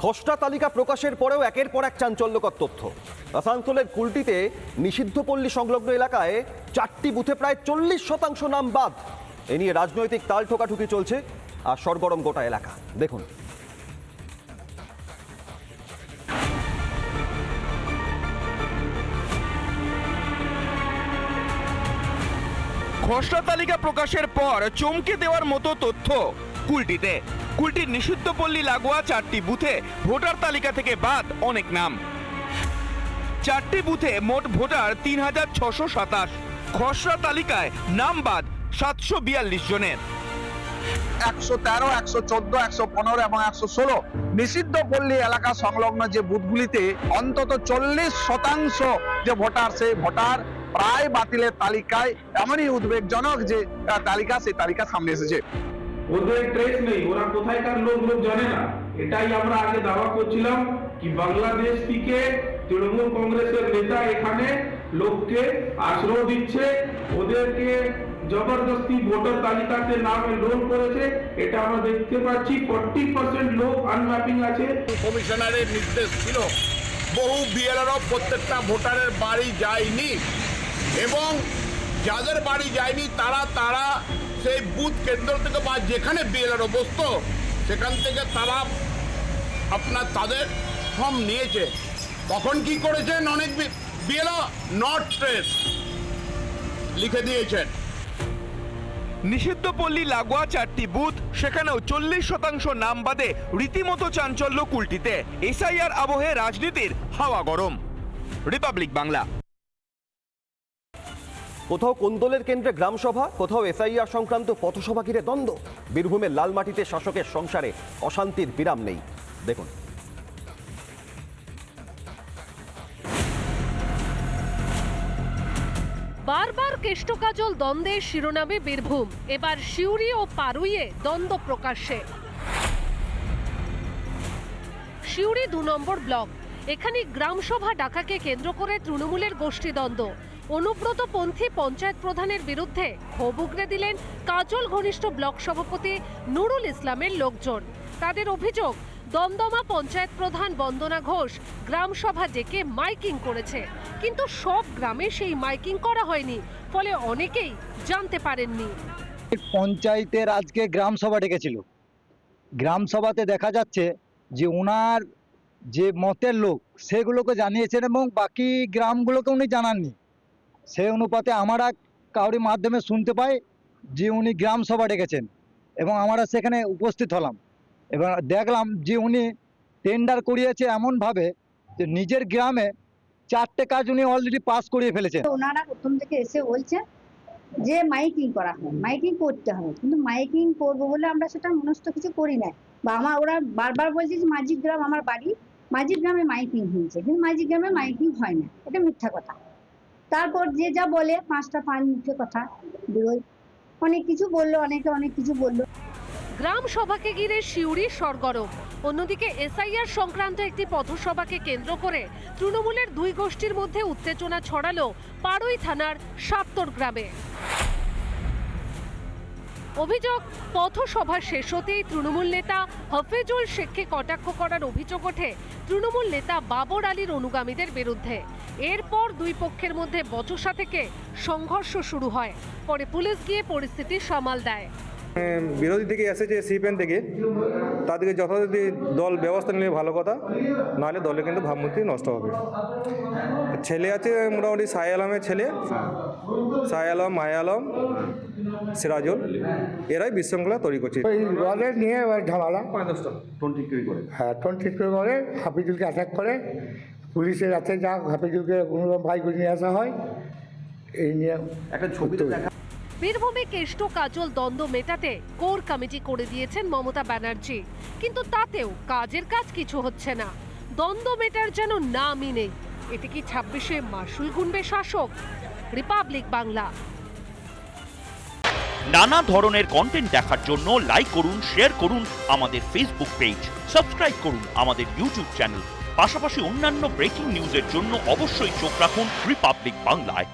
খসড়া তালিকা প্রকাশের পরেও একের পর এক চাঞ্চল্যকর তথ্য। আসানসোলের কুলটিতে নিষিদ্ধ পল্লী সংলগ্ন এলাকায় 4টি বুথে প্রায় 40% নাম বাদ। এ নিয়ে রাজনৈতিক তাল ঠোকাঠুকি চলছে আর সরগরম গোটা এলাকা। দেখুন। খসড়া তালিকা প্রকাশের পর চমকে দেওয়ার মতো তথ্য কুলটিতে। কুলটির নিষিদ্ধ পল্লী লাগোয়া 4টি বুথে ভোটার তালিকা থেকে বাদ অনেক নাম। 4টি বুথে মোট ভোটার 3627। খসড়া তালিকায় নাম বাদ 742 জনের। 113, 114, 115 এবং 116 নিষিদ্ধ পল্লী এলাকা সংলগ্ন যে বুথগুলিতে অন্তত 40% যে ভোটার, সেই ভোটার প্রায় বাতিলের তালিকায়। এমনই উদ্বেগজনক যে তালিকা, সেই তালিকা সামনে এসেছে। ওদের ট্রেস নেই, ওরা কোথায়কার লোক জানে না। এটাই আমরা আগে দাওয়া করছিলাম কি বাংলাদেশ থেকে তৃণমূল কংগ্রেসের নেতা এখানে লোককে আশ্রয় দিচ্ছে, ওদেরকে জবরদস্তি ভোটার তালিকাতে নাম এনরোল করেছে। এটা আমরা দেখতে পাচ্ছি 40% লোক আনম্যাপিং আছে। কমিশনারের নির্দেশ ছিল বহু বিএলআরও প্রত্যেকটা ভোটারের বাড়ি যায়নি, এবং যাদের বাড়ি যায়নি তারা সেই বুথ কেন্দ্র থেকে বা যেখানে বিএলআরও বসতো সেখান থেকে তারা তাদের ফর্ম নিয়েছে। তখন কি করেছেন, অনেক বিএলআর নট ট্রেস লিখে দিয়েছেন। নিষিদ্ধ পল্লী লাগোয়া 4টি বুথ, সেখানেও 40% নাম বাদে রীতিমতো চাঞ্চল্য কুলটিতে। এসআইআর আবহে রাজনীতির হাওয়া গরম। রিপাবলিক বাংলা। কোথাও কোন্দলের কেন্দ্রে গ্রামসভা, কোথাও এসআইআর সংক্রান্ত পথসভা ঘিরে দ্বন্দ্ব। বীরভূমের লালমাটিতে শাসকের সংসারে অশান্তির বিরাম নেই। দেখুন। বারবার কেষ্টকাজল দ্বন্দ্বের শিরোনামে বীরভূম, এবার সিউড়ি ও পারুইয়ে দ্বন্দ্ব প্রকাশ্যে। সিউড়ি 2 নম্বর ব্লক, এখানে গ্রামসভা ডাকাকে কেন্দ্র করে তৃণমূলের গোষ্ঠীদ্বন্দ্ব। অনুব্রতপন্থী পঞ্চায়েত প্রধানের বিরুদ্ধে ক্ষোভ উগরে দিলেন কাজল ঘনিষ্ঠ ব্লক সভাপতি নুরুল ইসলামের লোকজন। তাদের অভিযোগ, দমদমা পঞ্চায়েত প্রধান বন্দনা ঘোষ গ্রামসভা ডেকে মাইকিং করেছে, কিন্তু সব গ্রামে সেই মাইকিং করা হয়নি, ফলে অনেকেই জানতে পারেননি। পঞ্চায়েতের আজকে গ্রামসভা ডেকেছিল। গ্রামসভাতে দেখা যাচ্ছে যে ওনার যে মতের লোক সেগুলোকে জানিয়েছেন এবং বাকি গ্রামগুলোকে উনি জানাননি। সেই অনুপাতে আমরা কাউরির মাধ্যমে শুনতে পাই যে উনি গ্রামসভা ডেকেছেন, এবং আমরা সেখানে উপস্থিত হলাম। এবার দেখলাম যে উনি টেন্ডার করিয়েছে এমনভাবে যে নিজের গ্রামে 4টে কাজ উনি অলরেডি পাস করিয়ে ফেলেছেন। ওনারা প্রথম থেকে এসে বলছে যে মাইকিং করা হয়, মাইকিং করতে হবে, কিন্তু মাইকিং করবো বলে আমরা সেটা মনস্থ কিছু করি না। বা ওরা বারবার বলছে যে মাঝি গ্রাম আমার বাড়ি, মাঝি গ্রামে মাইকিং হয়েছে, কিন্তু মাঝি গ্রামে মাইকিং হয় না, এটা মিথ্যা কথা। তারপর যে যা বলে 5টা 5 মুখে কথা বেরোয়, অনেক কিছু বললো, অনেকে অনেক কিছু বললো। গ্রাম সভাকে ঘিরে সিউড়ি সরগরম। অন্যদিকে এসআইআর সংক্রান্ত একটি পথসভাকে কেন্দ্র করে তৃণমূলের 2 গোষ্ঠীর মধ্যে উত্তেজনা ছড়ালো পাড়ুই থানার সাপ্তর গ্রামে। অভিযোগ, পথসভা শেষ হতেই তৃণমূল নেতা হাফেজুল শেখকে কটাক্ষ করার অভিযোগ ওঠে তৃণমূল নেতা বাবর আলীর অনুগামীদের বিরুদ্ধে। এরপর 2 পক্ষের মধ্যে বচসা থেকে সংঘর্ষ শুরু হয়। পরে পুলিশ গিয়ে পরিস্থিতি সামাল দেয়। বিরোধী থেকে এসেছে সিপিএম থেকে, তাদেরকে যথাযথ দল ব্যবস্থা নিলে ভালো কথা, নাহলে দলে কিন্তু ভাবমূর্তি নষ্ট হবে। ছেলে আছে মোটামুটি শাহ আলমের ছেলে, শাহ আলম, মায়া আলম, সিরাজুল, এরাই বিশৃঙ্খলা তৈরি করছে। ওদের নিয়ে ঝামেলা, 5-10টা টোন ঠিক করে, হ্যাঁ টোন ঠিক করে হাফিজুলকে অ্যাটাক করে। পুলিশের হাতে যা হাফিজুলকে কোনোরকম ভাই করে নিয়ে আসা হয়। এই নিয়ে একটা ছবি দেখা। বীরভূমে কেষ্ট কাজল দ্বন্দ্ব মেটাতে কোর কমিটি করে দিয়েছেন মমতা ব্যানার্জি, কিন্তু তাতেও কাজের কাজ কিছু হচ্ছে না। দ্বন্দ্ব মেটার যেন নামই নেই। এতে কি 26-এ মাসুল গুনবে শাসক? রিপাবলিক বাংলা। নানা ধরনের কন্টেন্ট দেখার জন্য লাইক করুন, শেয়ার করুন আমাদের ফেসবুক পেজ, সাবস্ক্রাইব করুন আমাদের ইউটিউব চ্যানেল। পাশাপাশি অন্যান্য ব্রেকিং নিউজের জন্য অবশ্যই চোখ রাখুন রিপাবলিক বাংলায়।